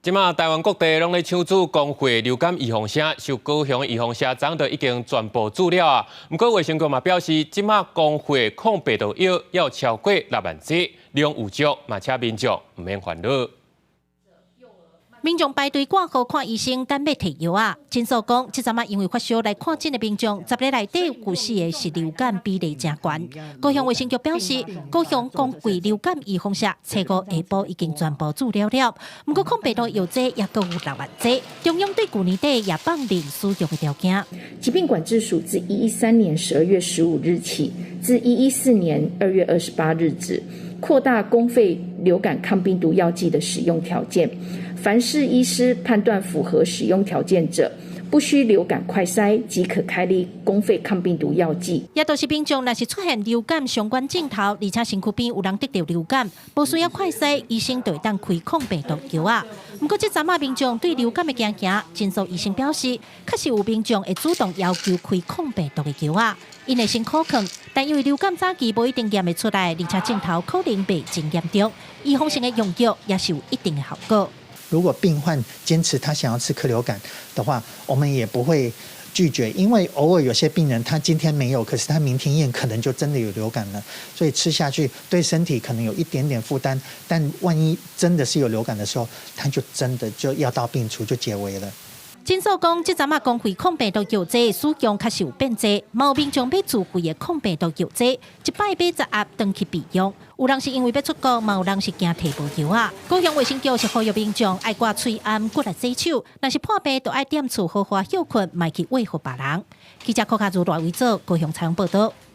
即马台湾各地拢咧抢注公费流感预防针，受高雄预防针长就已经全部注了啊。不过卫生局嘛表示，即马公费抗病毒药要超过6万剂，量有足，嘛请民众唔免烦恼。 民众排队挂号看医生，等要摕药啊。诊所讲，即阵啊因为发烧来看诊的民众，10日内底有4个是流感比例真高。高雄卫生局表示，高雄公费流感预防针初5下晡已经全部注了了。不过抗病毒药剂也够有6万剂，中央对去年底也放任使用的条件。疾病管制署自113年12月15日起，自114年2月28日止，扩大公费流感抗病毒药剂的使用条件。 凡是医师判断符合使用条件者，不需流感快筛即可开立公费抗病毒药剂。也都是民众若是出现流感相关症头，而且身躯边有人得到流感，不需要快筛，医生就会当开抗病毒药啊。不过，这阵啊民众对流感的惊惊，诊所医生表示，确实有民众会主动要求开抗病毒的药啊。 因会先可抗，但因为流感早期无一定验得出来，而且症头可能被真严重，预防性的用药也是有一定的效果。 如果病患坚持他想要吃克流感的话，我们也不会拒绝，因为偶尔有些病人他今天没有，可是他明天验可能就真的有流感了，所以吃下去对身体可能有一点点负担，但万一真的是有流感的时候，他就真的就药到病除，就解围了。 诊所讲，即阵啊公费抗病毒药剂使用确实有变多，有民众买自费的抗病毒药剂，一摆买10盒回去备用。有人是因为要出国，嘛有人是惊摕无药啊。高雄卫生局是呼吁民众爱挂喙暗，骨来洗手，若是破病，就爱踮厝好好休困，莫去喂互别人。记者柯卡如赖维做高雄采访报道。